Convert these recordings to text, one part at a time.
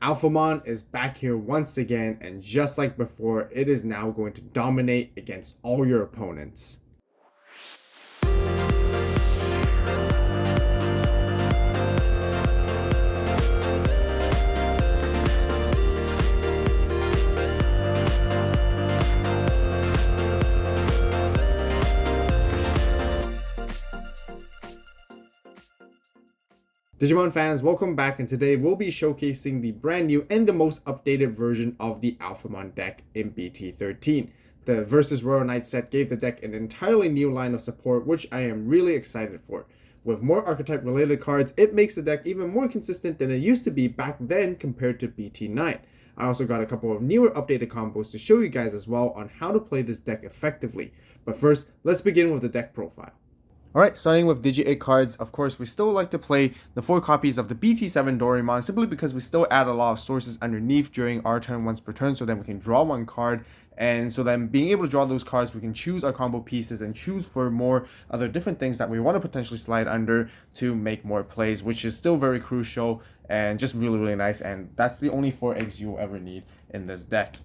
Alphamon is back here once again, and just like before, it is now going to dominate against all your opponents. Digimon fans, welcome back, and today we'll be showcasing the brand new and the most updated version of the Alphamon deck in BT13. The Versus Royal Knights set gave the deck an entirely new line of support, which I am really excited for. With more archetype related cards, it makes the deck even more consistent than it used to be back then compared to BT9. I also got a couple of newer updated combos to show you guys as well on how to play this deck effectively. But first, let's begin with the deck profile. Alright, starting with Digi-Egg cards, of course, we still like to play the 4 copies of the BT7 DoruGreymon simply because we still add a lot of sources underneath during our turn once per turn, so then we can draw 1 card. And so then being able to draw those cards, we can choose our combo pieces and choose for more other different things that we want to potentially slide under to make more plays, which is still very crucial and just really, really nice. And that's the only 4 eggs you'll ever need in this deck.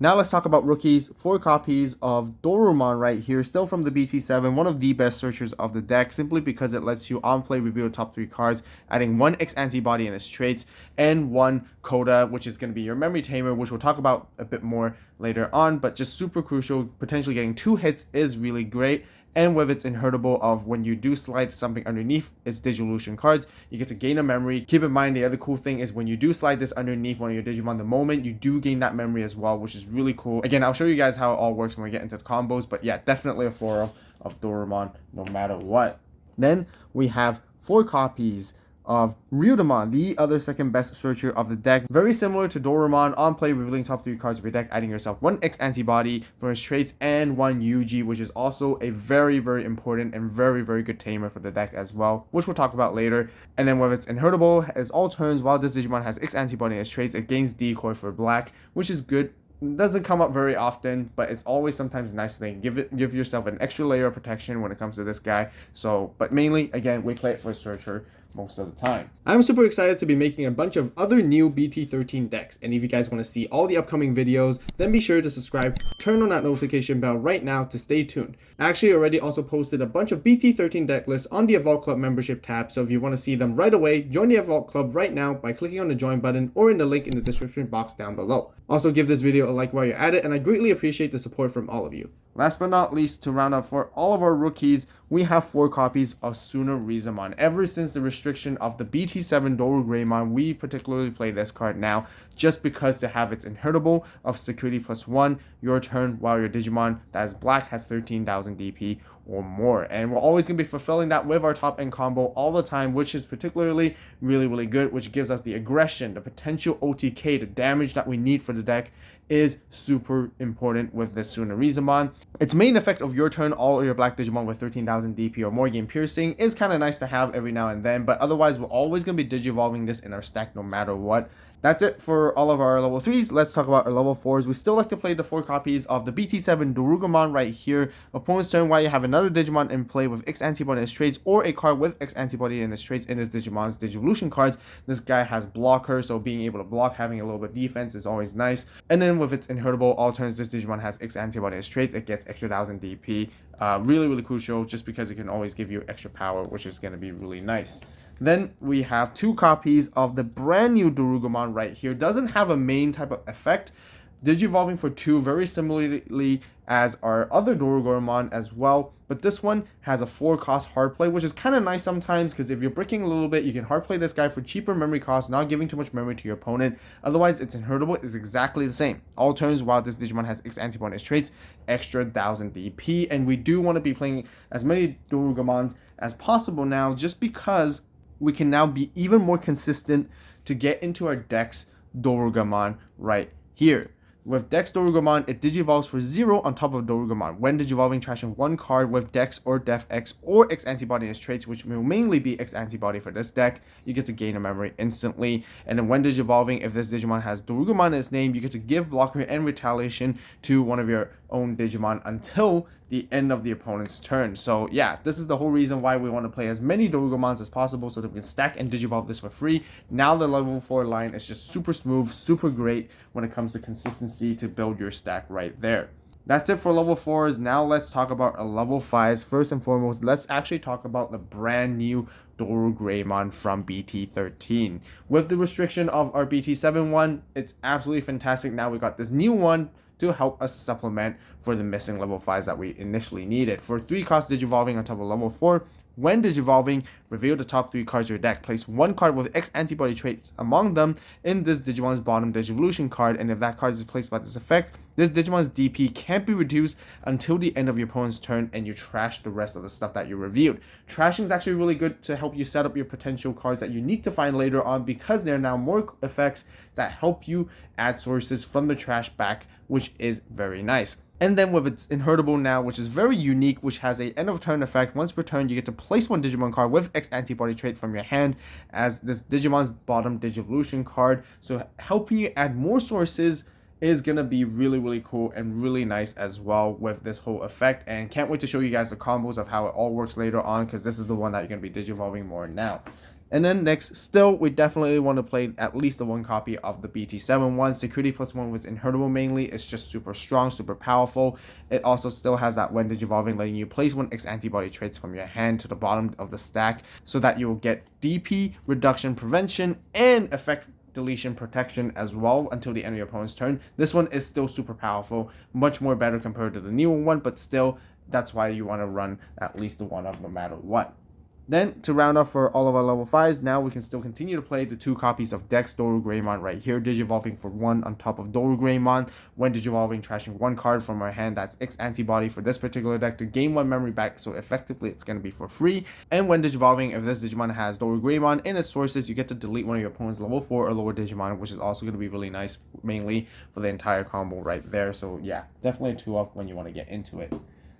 Now let's talk about rookies. 4 copies of DoruGreymon right here, still from the BT7, one of the best searchers of the deck, simply because it lets you on play reveal the top 3 cards, adding 1 X Antibody in its traits, and 1 Coda, which is going to be your memory tamer, which we'll talk about a bit more later on, but just super crucial. Potentially getting 2 hits is really great. And with its inheritable of when you do slide something underneath its Digivolution cards, you get to gain a memory. Keep in mind, the other cool thing is when you do slide this underneath one of your Digimon, the moment you do gain that memory as well, which is really cool. Again, I'll show you guys how it all works when we get into the combos, but yeah, definitely a 4 of DoruGreymon no matter what. Then we have 4 copies of Ouryumon, the other second best searcher of the deck. Very similar to DoruGreymon, on play revealing top 3 cards of your deck, adding yourself 1 X Antibody for his traits and 1 UG, which is also a very, very important and very, very good tamer for the deck as well, which we'll talk about later. And then with its inheritable, as all turns, while this Digimon has X Antibody in its traits, it gains Decoy for black, which is good. Doesn't come up very often, but it's always sometimes nice to give yourself an extra layer of protection when it comes to this guy. So, but mainly, again, we play it for searcher most of the time. I'm super excited to be making a bunch of other new BT13 decks, and if you guys want to see all the upcoming videos, then be sure to subscribe, turn on that notification bell right now to stay tuned. I actually already also posted a bunch of BT13 deck lists on the Avault Club membership tab, so if you want to see them right away, join the Avault Club right now by clicking on the join button or in the link in the description box down below. Also give this video a like while you're at it, and I greatly appreciate the support from all of you. Last but not least, to round up for all of our rookies, we have 4 copies of Ouryumon. Ever since the restriction of the BT7 DoruGreymon, we particularly play this card now just because to have its inheritable of security +1 your turn while your Digimon that is black has 13,000 DP or more. And we're always going to be fulfilling that with our top end combo all the time, which is particularly really, really good, which gives us the aggression, the potential OTK, the damage that we need for the deck is super important with this Ouryumon. Its main effect of your turn, all your black Digimon with 13,000 DP or more gain piercing is kind of nice to have every now and then, but otherwise we're always going to be Digivolving this in our stack no matter what. That's it for all of our level 3s. Let's talk about our level 4s. We still like to play the 4 copies of the BT7 DoruGreymon right here. Opponent's turn, while you have another Digimon in play with X Antibody in his traits or a card with X Antibody in his traits in his Digimon's Digivolution cards. This guy has blocker, so being able to block, having a little bit of defense is always nice. And then with its inheritable, all turns this Digimon has X Antibody in his traits, it gets extra 1,000 DP. Really, really crucial just because it can always give you extra power, which is going to be really nice. Then we have 2 copies of the brand new DoruGreymon right here. Doesn't have a main type of effect. Digivolving for 2 very similarly as our other DoruGreymon as well. But this one has a 4 cost hard play, which is kind of nice sometimes because if you're bricking a little bit, you can hard play this guy for cheaper memory costs, not giving too much memory to your opponent. Otherwise, its inheritable is exactly the same. All turns while this Digimon has X Antibody in its traits, extra 1,000 DP. And we do want to be playing as many DoruGreymons as possible now just because we can now be even more consistent to get into our Dex DoruGreymon right here. With Dex DoruGreymon, it digivolves for 0 on top of DoruGreymon. When digivolving, trashing 1 card with Dex or Def X or X Antibody in its traits, which will mainly be X Antibody for this deck, you get to gain a memory instantly. And then when digivolving, if this Digimon has DoruGreymon in its name, you get to give blocker and retaliation to one of your own Digimon until the end of the opponent's turn. So yeah, this is the whole reason why we want to play as many DoruGreymons as possible so that we can stack and Digivolve this for free. Now the level 4 line is just super smooth, super great when it comes to consistency to build your stack right there. That's it for level 4s. Now let's talk about our level 5s. First and foremost, let's actually talk about the brand new DoruGreymon from BT13. With the restriction of our BT7 one, it's absolutely fantastic. Now we got this new one to help us supplement for the missing level 5s that we initially needed. For 3 cost Digivolving on top of level 4, when Digivolving, reveal the top 3 cards of your deck. Place 1 card with X antibody traits among them in this Digimon's bottom Digivolution card, and if that card is placed by this effect, this Digimon's DP can't be reduced until the end of your opponent's turn, and you trash the rest of the stuff that you reviewed. Trashing is actually really good to help you set up your potential cards that you need to find later on, because there are now more effects that help you add sources from the trash back, which is very nice. And then with its inheritable now, which is very unique, which has a end of turn effect. Once per turn, you get to place 1 Digimon card with X antibody trait from your hand as this Digimon's bottom Digivolution card. So helping you add more sources is gonna be really cool and really nice as well with this whole effect. And can't wait to show you guys the combos of how it all works later on, because this is the one that you're gonna be Digivolving more now. And then next, still, we definitely want to play at least the 1 copy of the BT7 one. Security +1 was inheritable mainly. It's just super strong, super powerful. It also still has that when Digivolving, letting you place 1 X antibody traits from your hand to the bottom of the stack so that you will get DP, reduction, prevention, and effect deletion protection as well until the end of your opponent's turn. This one is still super powerful, much more better compared to the newer one, but still, that's why you want to run at least the one of no matter what. Then, to round off for all of our level 5s, now we can still continue to play the 2 copies of Dex DoruGreymon right here, Digivolving for 1 on top of DoruGreymon. When Digivolving, trashing 1 card from our hand, that's X antibody for this particular deck to gain 1 memory back, so effectively it's going to be for free. And when Digivolving, if this Digimon has DoruGreymon in its sources, you get to delete one of your opponent's level 4 or lower Digimon, which is also going to be really nice, mainly for the entire combo right there. So yeah, definitely a 2-up when you want to get into it.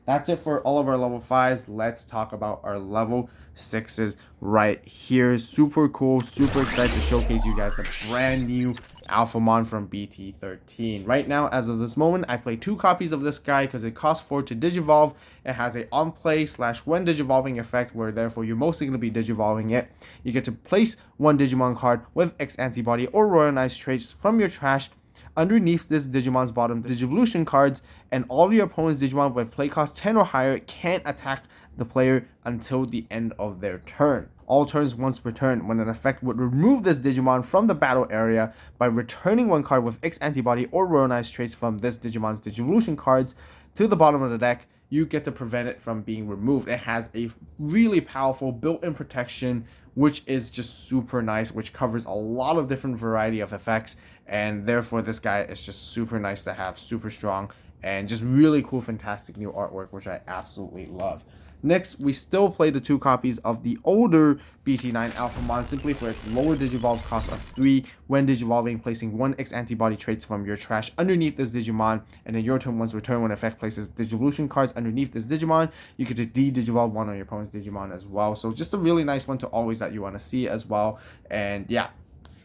That's it for all of our level 5s. Let's talk about our level 6s right here. Super cool, super excited to showcase you guys the brand new Alphamon from BT13. Right now, as of this moment, I play 2 copies of this guy because it costs 4 to Digivolve. It has a on-play / when Digivolving effect, where therefore you're mostly going to be Digivolving it. You get to place 1 Digimon card with X antibody or Royal Knights traits from your trash underneath this Digimon's bottom Digivolution cards, and all of your opponent's Digimon with play cost 10 or higher can't attack the player until the end of their turn. All turns once per turn, when an effect would remove this Digimon from the battle area by returning 1 card with X antibody or Royal Knights traits from this Digimon's Digivolution cards to the bottom of the deck, you get to prevent it from being removed. It has a really powerful built-in protection, which is just super nice, which covers a lot of different variety of effects, and therefore this guy is just super nice to have, super strong, and just really cool, fantastic new artwork, which I absolutely love. Next, we still play the 2 copies of the older BT9 Alphamon, simply for its lower Digivolve cost of 3. When Digivolving, placing 1 X antibody traits from your trash underneath this Digimon, and in your turn, once return, when effect places Digivolution cards underneath this Digimon, you get to Digivolve 1 on your opponent's Digimon as well. So just a really nice one to always that you want to see as well. And yeah,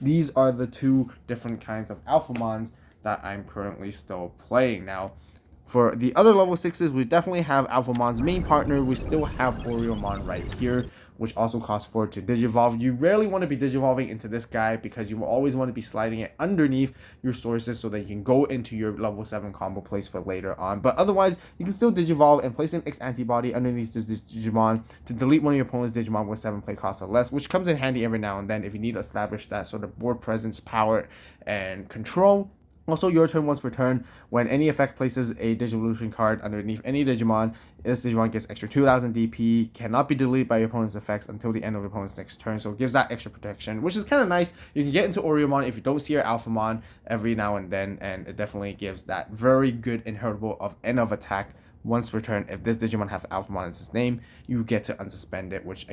these are the 2 different kinds of Alphamons that I'm currently still playing now. For the other level 6s, we definitely have Alphamon's main partner. We still have Ouryumon right here, which also costs 4 to Digivolve. You rarely want to be Digivolving into this guy because you will always want to be sliding it underneath your sources so that you can go into your level 7 combo place for later on. But otherwise, you can still Digivolve and place an X antibody underneath this Digimon to delete one of your opponent's Digimon with 7 play costs or less, which comes in handy every now and then if you need to establish that sort of board presence, power, and control. Also, your turn once per turn, when any effect places a Digivolution card underneath any Digimon, this Digimon gets extra 2000 DP, cannot be deleted by your opponent's effects until the end of your opponent's next turn, so it gives that extra protection, which is kind of nice. You can get into Ouryumon if you don't see your Alphamon every now and then, and it definitely gives that very good inheritable of end of attack once per turn. If this Digimon have Alphamon as its name, you get to unsuspend it, which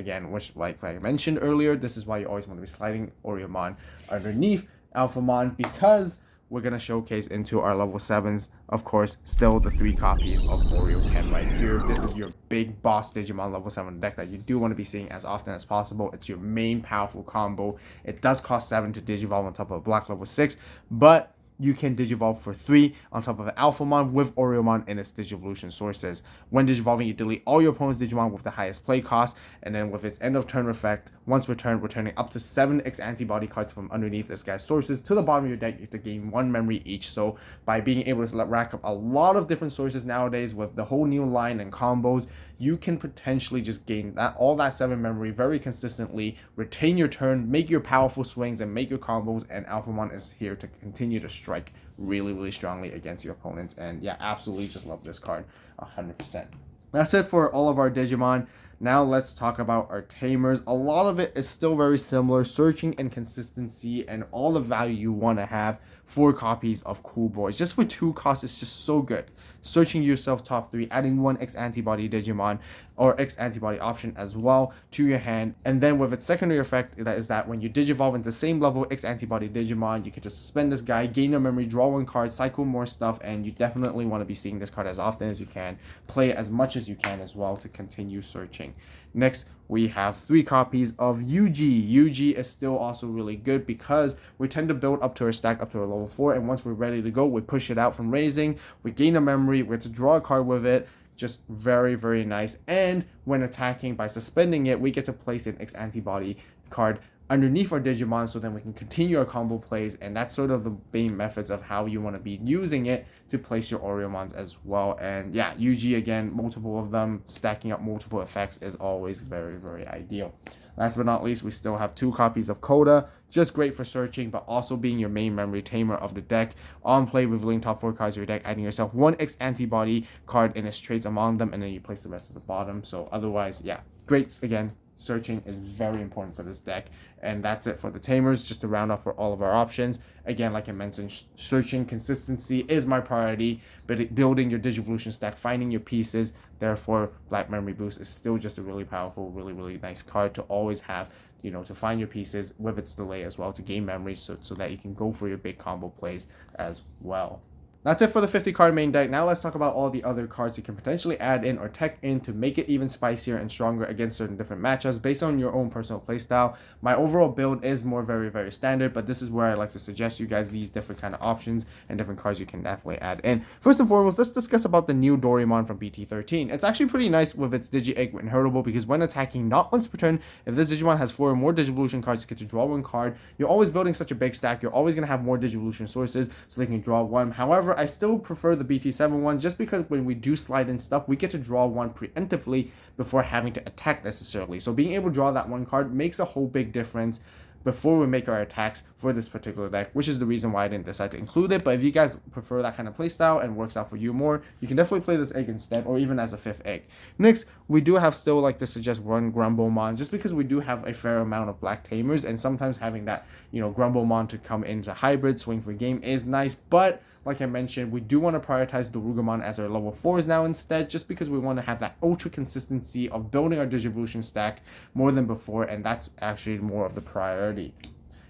like I mentioned earlier, this is why you always want to be sliding Ouryumon underneath Alphamon, because we're going to showcase into our level 7s, of course, still the 3 copies of Ouryuken right here. This is your big boss Digimon level 7 deck that you do want to be seeing as often as possible. It's your main powerful combo. It does cost 7 to Digivolve on top of a black level 6, but you can Digivolve for 3 on top of an Alphamon with Ouryumon in its Digivolution sources. When Digivolving, you delete all your opponent's Digimon with the highest play cost, and then with its end of turn effect, once returned, returning up to 7 X Antibody cards from underneath this guy's sources to the bottom of your deck. You have to gain 1 memory each. So by being able to rack up a lot of different sources nowadays with the whole new line and combos, you can potentially just gain all that 7 memory very consistently, retain your turn, make your powerful swings, and make your combos, and Alphamon is here to continue to strike really strongly against your opponents. And yeah, absolutely just love this card 100%. That's it for all of our Digimon. Now let's talk about our Tamers. A lot of it is still very similar, searching and consistency and all the value you want to have. 4 copies of Cool Boys. Just for 2 costs, it's just so good. Searching yourself top 3, adding 1 X Antibody Digimon or X Antibody option as well to your hand. And then with its secondary effect, that is that when you Digivolve into the same level X Antibody Digimon, you can just suspend this guy, gain a memory, draw 1 card, cycle more stuff, and you definitely want to be seeing this card as often as you can. Play it as much as you can as well to continue searching. Next, we have 3 copies of UG. UG is still also really good because we tend to build up to our stack up to a level 4, and once we're ready to go, we push it out from raising, we gain a memory, we have to draw a card with it. Just very nice. And when attacking by suspending it, we get to place an X Antibody card underneath our Digimon, so then we can continue our combo plays, and that's sort of the main methods of how you want to be using it to place your Ouryumons as well. And yeah, UG again, multiple of them, stacking up multiple effects is always very ideal. Last but not least, we still have 2 copies of Coda, just great for searching, but also being your main memory tamer of the deck. On play, revealing top 4 cards of your deck, adding yourself 1 X Antibody card in its traits among them, and then you place the rest at the bottom. So otherwise, yeah, great again. Searching is very important for this deck. And that's it for the Tamers, just to round off for all of our options. Again, like I mentioned, searching consistency is my priority, but building your Digivolution stack, finding your pieces, therefore Black Memory Boost is still just a really powerful, really nice card to always have, you know, to find your pieces with its delay as well, to gain memory so that you can go for your big combo plays as well. That's it for the 50 card main deck. Now let's talk about all the other cards you can potentially add in or tech in to make it even spicier and stronger against certain different matchups based on your own personal playstyle. My overall build is more very standard, but this is where I like to suggest you guys these different kind of options and different cards you can definitely add in. First and foremost, let's discuss about the new DoruGreymon from BT13. It's actually pretty nice with its Digi-Egg inheritable, because when attacking not once per turn, if this Digimon has 4 or more Digivolution cards, you get to draw 1 card. You're always building such a big stack, you're always going to have more Digivolution sources so they can draw 1. However, I still prefer the BT7 one, just because when we do slide in stuff, we get to draw 1 preemptively before having to attack necessarily. So being able to draw that 1 card makes a whole big difference before we make our attacks for this particular deck, which is the reason why I didn't decide to include it. But if you guys prefer that kind of playstyle and works out for you more, you can definitely play this egg instead, or even as a 5th egg. Next, we do have still like to suggest one Grumblemon, just because we do have a fair amount of black tamers, and sometimes having that, you know, Grumblemon to come into hybrid swing for game is nice. But like I mentioned, we do want to prioritize DoruGreymon as our level 4s now instead, just because we want to have that ultra consistency of building our Digivolution stack more than before, and that's actually more of the priority.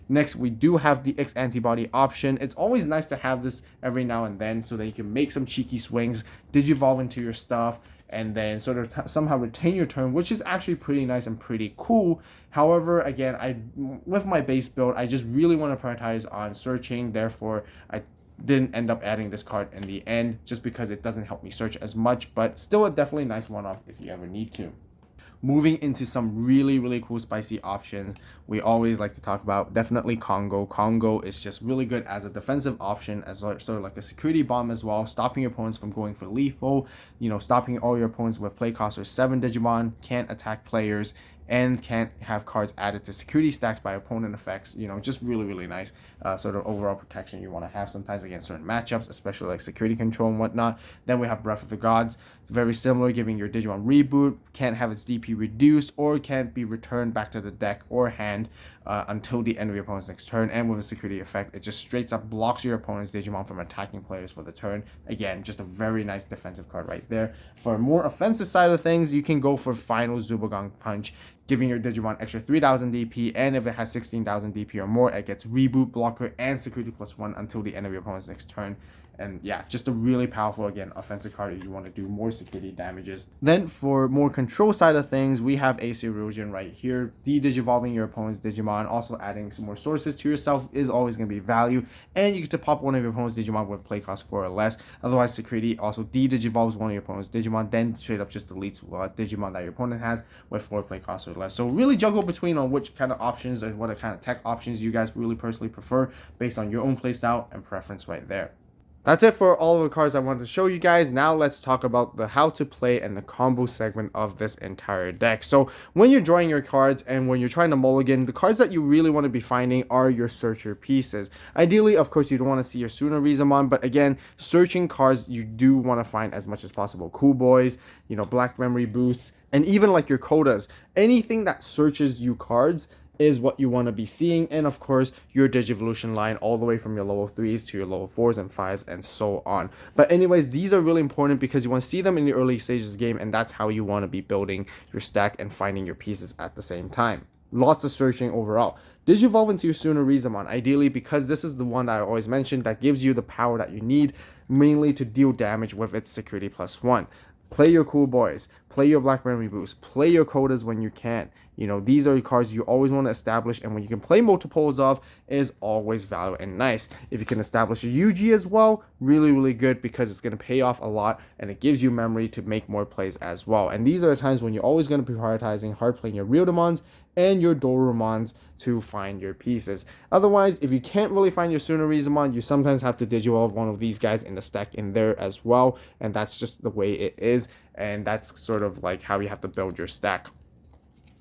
Next, we do have the X Antibody option. It's always nice to have this every now and then so that you can make some cheeky swings, Digivolve into your stuff, and then sort of somehow retain your turn, which is actually pretty nice and pretty cool. However, again, with my base build, I just really want to prioritize on searching. Therefore, I didn't end up adding this card in the end, just because it doesn't help me search as much, but still a definitely nice one-off if you ever need to. Moving into some really cool spicy options, we always like to talk about definitely Congo. Congo is just really good as a defensive option, as sort of like a security bomb as well, stopping your opponents from going for lethal, you know, stopping all your opponents with play cost or 7 Digimon, can't attack players, and can't have cards added to security stacks by opponent effects. You know, just really nice sort of overall protection you want to have sometimes against certain matchups, especially like security control and whatnot. Then we have Breath of the Gods, very similar, giving your Digimon reboot, can't have its DP reduced, or can't be returned back to the deck or hand until the end of your opponent's next turn. And with a security effect, it just straight up blocks your opponent's Digimon from attacking players for the turn. Again, just a very nice defensive card right there. For a more offensive side of things, you can go for Final Zubagong Punch, giving your Digimon extra 3000 DP, and if it has 16,000 DP or more, it gets reboot, blocker, and security +1 until the end of your opponent's next turn. And yeah, just a really powerful, again, offensive card if you want to do more security damages. Then for more control side of things, we have AC Erosion right here. De-Digivolving your opponent's Digimon, also adding some more sources to yourself is always going to be value. And you get to pop one of your opponent's Digimon with play cost 4 or less. Otherwise, security also de-Digivolves one of your opponent's Digimon, then straight up just deletes Digimon that your opponent has with 4 play cost or less. So really juggle between on which kind of options and what kind of tech options you guys really personally prefer based on your own playstyle and preference right there. That's it for all of the cards I wanted to show you guys. Now let's talk about the how to play and the combo segment of this entire deck. So when you're drawing your cards and when you're trying to mulligan, the cards that you really want to be finding are your searcher pieces. Ideally, of course, you don't want to see your Ouryumon, but again, searching cards you do want to find as much as possible. Cool Boys, you know, Black Memory Boosts, and even like your Kodas. Anything that searches you cards is what you want to be seeing, and of course your Digivolution line all the way from your level 3s to your level 4s and 5s and so on. But anyways, these are really important because you want to see them in the early stages of the game, and that's how you want to be building your stack and finding your pieces at the same time. Lots of searching overall. Digivolve into your Ouryumon, ideally, because this is the one that I always mentioned that gives you the power that you need, mainly to deal damage with its security +1. Play your Cool Boys, play your Black Memory Boost, play your Kodas when you can. You know, these are cards you always want to establish, and when you can play multiples of is always value and nice. If you can establish a UG as well, really, really good because it's going to pay off a lot and it gives you memory to make more plays as well. And these are the times when you're always going to be prioritizing hard playing your Ouryumons and your DoruGreymons to find your pieces. Otherwise, if you can't really find your Ouryumon, you sometimes have to Digivolve one of these guys in the stack in there as well, and that's just the way it is, and that's sort of like how you have to build your stack.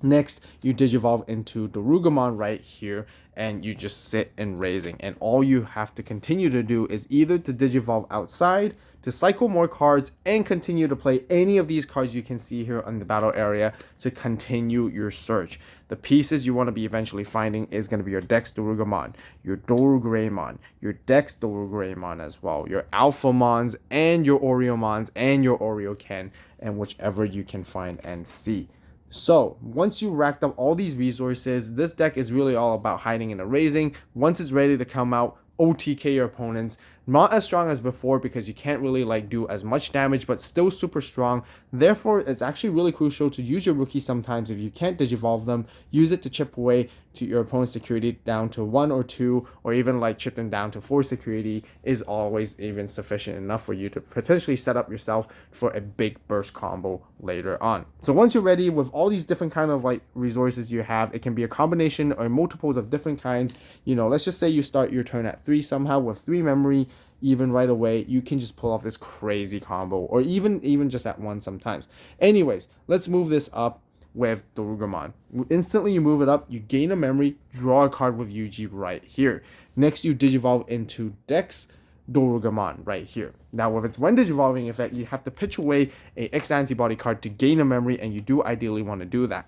Next, you Digivolve into DoruGreymon right here, and you just sit in raising. And all you have to continue to do is either to Digivolve outside, to cycle more cards, and continue to play any of these cards you can see here on the battle area to continue your search. The pieces you want to be eventually finding is going to be your Dex DoruGreymon, your DoruGreymon, your Dex DoruGreymon as well, your Alphamons, and your Ouryumons, and your Ouryuken, and whichever you can find and see. So, once you racked up all these resources, this deck is really all about hiding and erasing. Once it's ready to come out, OTK your opponents. Not as strong as before because you can't really like do as much damage, but still super strong. Therefore, it's actually really crucial to use your rookies sometimes. If you can't Digivolve them, use it to chip away to your opponent's security down to 1 or 2, or even like chip them down to 4 security is always even sufficient enough for you to potentially set up yourself for a big burst combo later on. So once you're ready with all these different kind of like resources you have, it can be a combination or multiples of different kinds. You know, let's just say you start your turn at 3 somehow with 3 memory. Even right away, you can just pull off this crazy combo, or even just at 1 sometimes. Anyways, let's move this up with DoruGreymon. Instantly you move it up, you gain a memory, draw a card with UG right here. Next, you Digivolve into Dex DoruGreymon right here. Now, with its when Digivolving effect, you have to pitch away a X Antibody card to gain a memory, and you do ideally want to do that.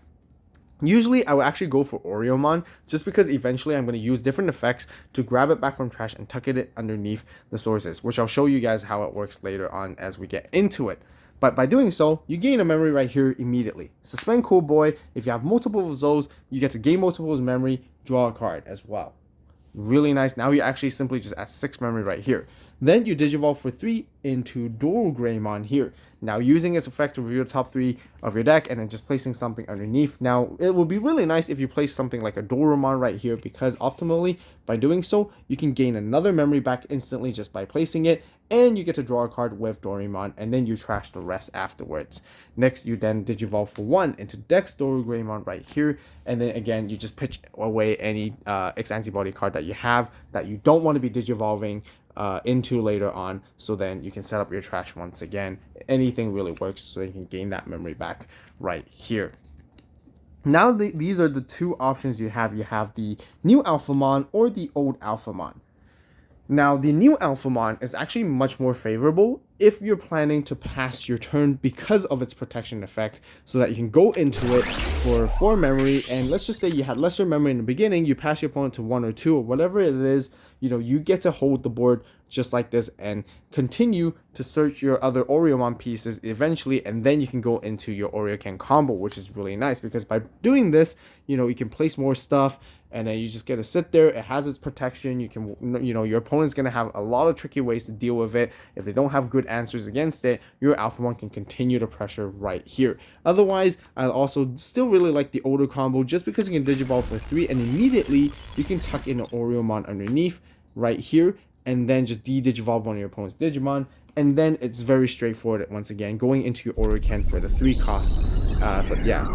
Usually, I would actually go for Ouryumon just because eventually I'm going to use different effects to grab it back from trash and tuck it underneath the sources, which I'll show you guys how it works later on as we get into it. But by doing so, you gain a memory right here immediately. Suspend Cool Boy. If you have multiple of those, you get to gain multiple memory, draw a card as well. Really nice. Now you actually simply just add 6 memory right here. Then you Digivolve for 3 into DoruGreymon here. Now using its effect to reveal the top 3 of your deck and then just placing something underneath. Now it would be really nice if you place something like a DoruGreymon right here, because optimally by doing so you can gain another memory back instantly just by placing it, and you get to draw a card with DoruGreymon, and then you trash the rest afterwards. Next, you then Digivolve for 1 into Dex DoruGreymon right here, and then again you just pitch away any X Antibody card that you have that you don't want to be Digivolving into later on, so then you can set up your trash once again. Anything really works, so you can gain that memory back right here. Now these are the 2 options you have. You have the new Alphamon or the old Alphamon. Now the new Alphamon is actually much more favorable if you're planning to pass your turn because of its protection effect, so that you can go into it for 4 memory, and let's just say you had lesser memory in the beginning, you pass your opponent to 1 or 2 or whatever it is, you know, you get to hold the board just like this and continue to search your other Ouryumon pieces eventually, and then you can go into your Ouryuken combo, which is really nice because by doing this, you know, you can place more stuff and then you just get to sit there. It has its protection. You can, you know, your opponent's going to have a lot of tricky ways to deal with it. If they don't have good answers against it, your Alphamon can continue to pressure right here. Otherwise, I also still really like the older combo just because you can Digivolve for 3 and immediately you can tuck in an Ouryumon underneath right here and then just de-Digivolve one of your opponent's Digimon. And then it's very straightforward once again, going into your Ouryuken for the 3 cost.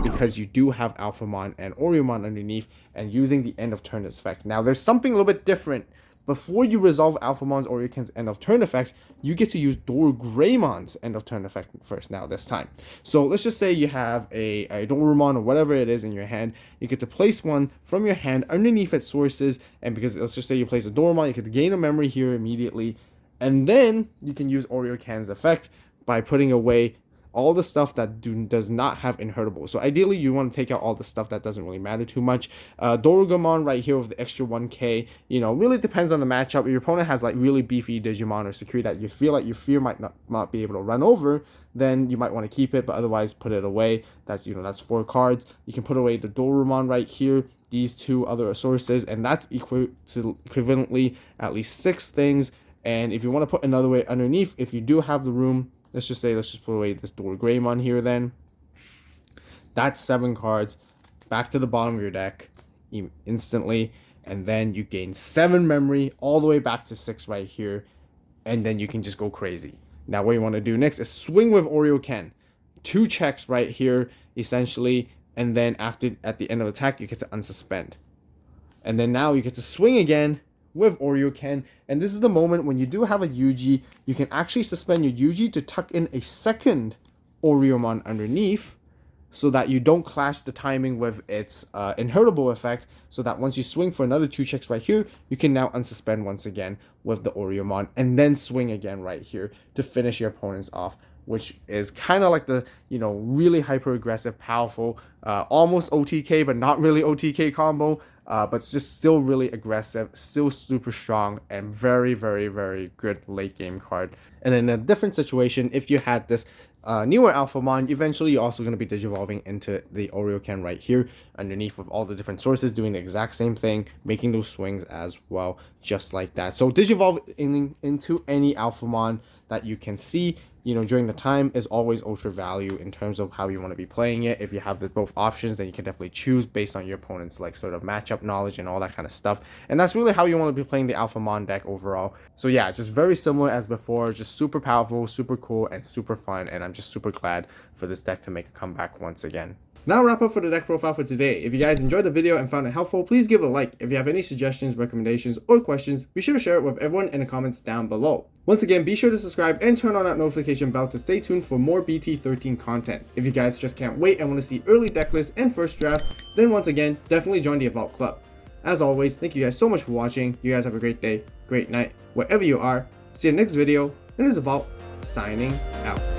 Because you do have Alphamon and Ouryumon underneath and using the end of turn effect. Now, there's something a little bit different. Before you resolve Alphamon's Ouryuken's end of turn effect, you get to use DoruGreymon's end of turn effect first now this time. So let's just say you have a DoruGreymon or whatever it is in your hand. You get to place one from your hand underneath its sources, and because let's just say you place a DoruGreymon, you get to gain a memory here immediately. And then you can use Ouryuken's effect by putting away all the stuff that does not have inheritable. So ideally, you want to take out all the stuff that doesn't really matter too much. DoruGreymon right here with the extra 1k, you know, really depends on the matchup. If your opponent has like really beefy Digimon or Security that you feel like you fear might not be able to run over, then you might want to keep it, but otherwise put it away. That's, you know, that's 4 cards. You can put away the DoruGreymon right here, these 2 other sources, and that's equivalently at least 6 things. And if you want to put another way underneath, if you do have the room, let's just put away this DoruGreymon here then. That's 7 cards. Back to the bottom of your deck instantly. And then you gain 7 memory all the way back to 6 right here. And then you can just go crazy. Now what you want to do next is swing with Ouryuken. 2 checks right here, essentially. And then at the end of the attack, you get to unsuspend. And then now you get to swing again with Ouryuken, and this is the moment when you do have a Yuji, you can actually suspend your Yuji to tuck in a second Ouryumon underneath, so that you don't clash the timing with its inheritable effect, so that once you swing for another 2 checks right here, you can now unsuspend once again with the Ouryumon, and then swing again right here to finish your opponents off, which is kind of like the, you know, really hyper aggressive, powerful, almost OTK but not really OTK combo. But it's just still really aggressive, still super strong, and very, very, very good late game card. And in a different situation, if you had this newer Alphamon, eventually you're also going to be Digivolving into the Ouryuken right here underneath with all the different sources, doing the exact same thing, making those swings as well, just like that. So Digivolve into any Alphamon that you can see, you know, during the time is always ultra value in terms of how you want to be playing it. If you have both options, then you can definitely choose based on your opponent's like sort of matchup knowledge and all that kind of stuff. And that's really how you want to be playing the Alphamon deck overall. So yeah, just very similar as before, just super powerful, super cool, and super fun. And I'm just super glad for this deck to make a comeback once again. Now wrap up for the deck profile for today. If you guys enjoyed the video and found it helpful, please give it a like. If you have any suggestions, recommendations, or questions, be sure to share it with everyone in the comments down below. Once again, be sure to subscribe and turn on that notification bell to stay tuned for more BT13 content. If you guys just can't wait and want to see early deck lists and first drafts, then once again, definitely join the Avault Club. As always, thank you guys so much for watching. You guys have a great day, great night, wherever you are. See you next video, and this is Avault, signing out.